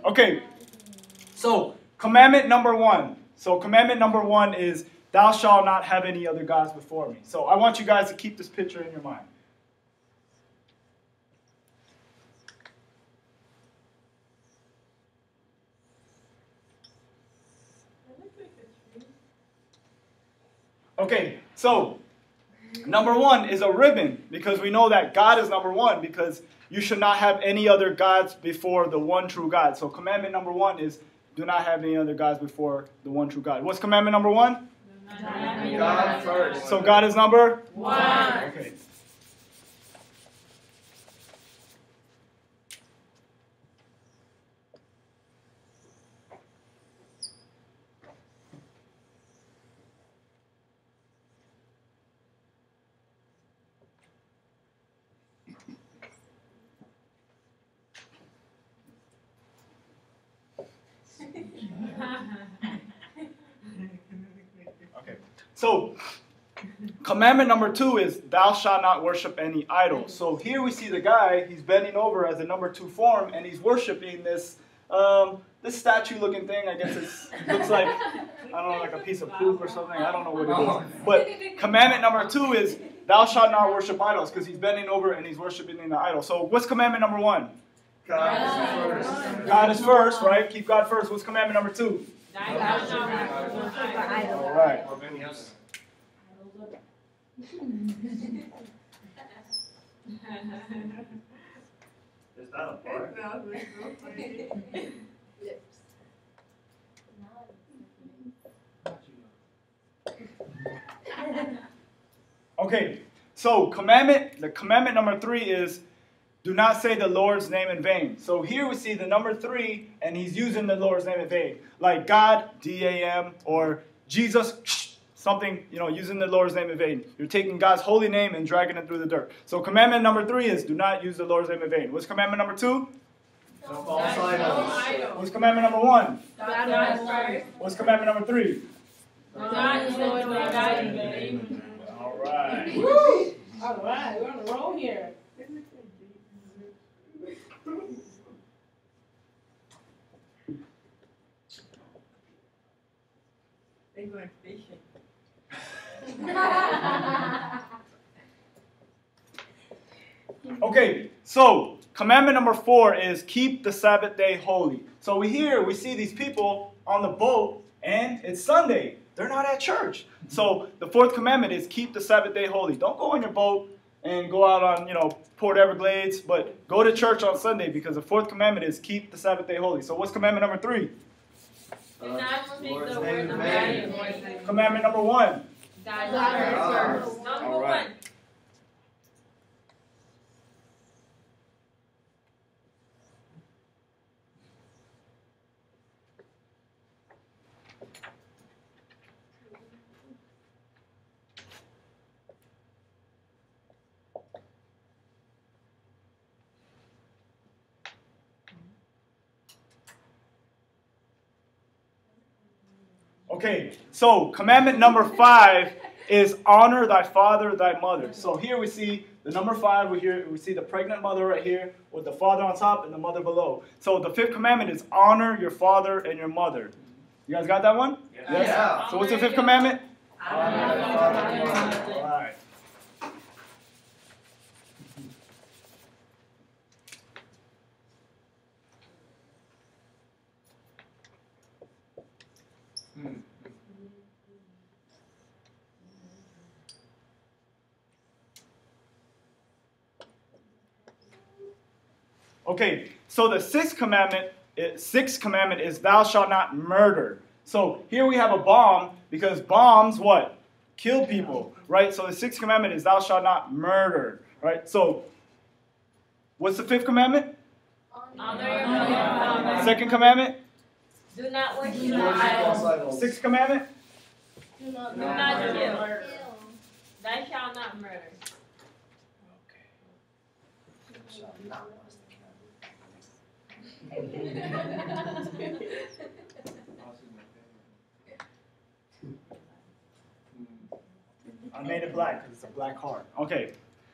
Okay, so commandment number 1. So commandment number 1 is, thou shalt not have any other gods before me. So I want you guys to keep this picture in your mind. Okay, so number 1 is a ribbon, because we know that God is number 1, because you should not have any other gods before the one true God. So commandment number 1 is, do not have any other gods before the one true God. What's commandment number 1? God first. So God is number 1. Okay. Okay. So commandment number 2 is, thou shalt not worship any idol. So here we see the guy, he's bending over as a number 2 form, and he's worshiping this this statue-looking thing. I guess it looks like, I don't know, like a piece of poop or something. I don't know what it is. But commandment number 2 is, thou shalt not worship idols, because he's bending over and he's worshiping the idol. So what's commandment number 1? God is first. God is first, right? Keep God first. What's commandment number 2? Thou shalt not worship idols. All right. Is that a part? Okay, so commandment number 3 is, do not say the Lord's name in vain. So here we see the number 3, and he's using the Lord's name in vain. Like God, D-A-M, or Jesus, something, using the Lord's name in vain. You're taking God's holy name and dragging it through the dirt. So commandment number 3 is, do not use the Lord's name in vain. What's commandment number 2? No false idols. What's commandment number 1? God is first. What's commandment number 3? God is Lord, God in vain. All right. Woo! All right, we're on the roll here. They're going fishing. Okay, so commandment number 4 is, keep the Sabbath day holy. So we see these people on the boat, and it's Sunday. They're not at church. So the 4th commandment is, keep the Sabbath day holy. Don't go on your boat and go out on, Port Everglades, but go to church on Sunday, because the 4th commandment is, keep the Sabbath day holy. So what's commandment number 3? Do not speak the words of God in vain. Commandment number 1. God is first. Number All right. 1. Okay, so commandment number 5 is, honor thy father, thy mother. So here we see the number 5. We see the pregnant mother right here with the father on top and the mother below. So the 5th commandment is, honor your father and your mother. You guys got that one? Yes. Yeah. So what's the 5th commandment? Honor thy father and mother. All right. Okay, so the 6th commandment is, thou shalt not murder. So here we have a bomb, because bombs, what? Kill people, right? So the 6th commandment is, thou shalt not murder, right? So what's the 5th commandment? Honor your mother and father. 2nd commandment? Do not worship False idols. idols. 6th commandment? Do not kill. Thou shalt not murder. I made it black because it's a black heart. Okay,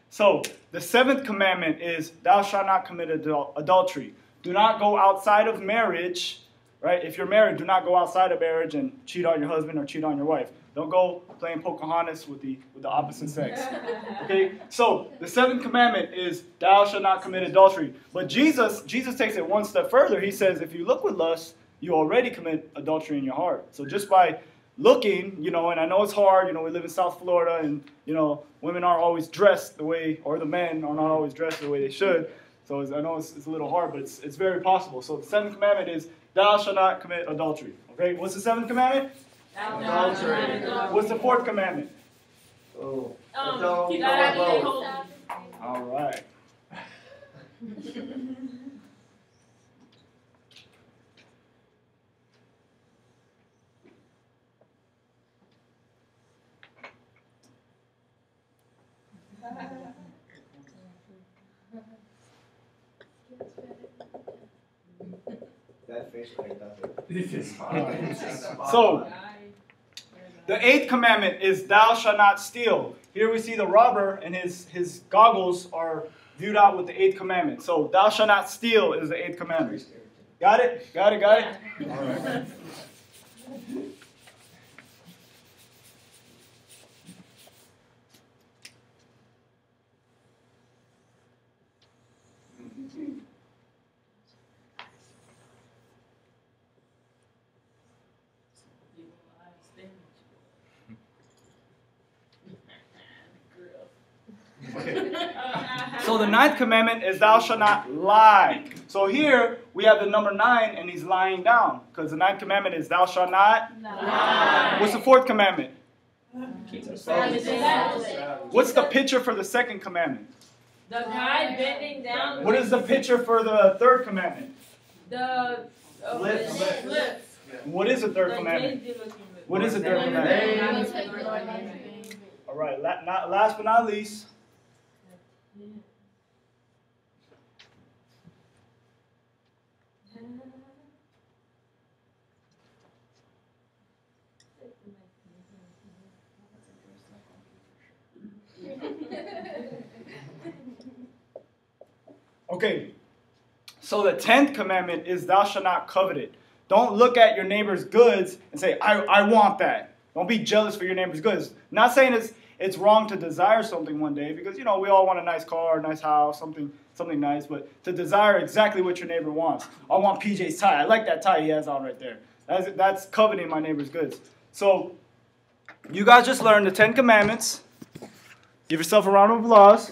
so the 7th commandment is, thou shalt not commit adultery. do not go outside of marriage, right? If you're married, do not go outside of marriage and cheat on your husband or cheat on your wife. Don't go playing Pocahontas with the opposite sex. Okay? So the seventh commandment is thou shalt not commit adultery. But Jesus takes it one step further. He says if you look with lust, you already commit adultery in your heart. So just by looking, and I know it's hard, we live in South Florida and, women aren't always dressed the way, or the men are not always dressed the way they should. So I know it's a little hard, but it's very possible. So the seventh commandment is thou shalt not commit adultery. Okay? What's the seventh commandment? Adultery. What's the fourth commandment? Oh. You gotta be holy. All right. That face right So, the eighth commandment is thou shalt not steal. Here we see the robber and his goggles are viewed out with the eighth commandment. So, thou shalt not steal is the eighth commandment. Got it? Got it? Got it? All right. So the ninth commandment is thou shalt not lie. So here we have the number 9 and he's lying down. Because the ninth commandment is thou shalt not lie. What's the fourth commandment? What's the picture for the second commandment? The guy bending down. What is the picture for the third commandment? The Lips. What is the third commandment? What is the third commandment? All right, last but not least. Okay, so the 10th commandment is thou shalt not covet it. Don't look at your neighbor's goods and say, I want that. Don't be jealous for your neighbor's goods. Not saying it's wrong to desire something one day because, we all want a nice car, a nice house, something nice, but to desire exactly what your neighbor wants. I want PJ's tie. I like that tie he has on right there. That's coveting my neighbor's goods. So you guys just learned the 10 commandments. Give yourself a round of applause.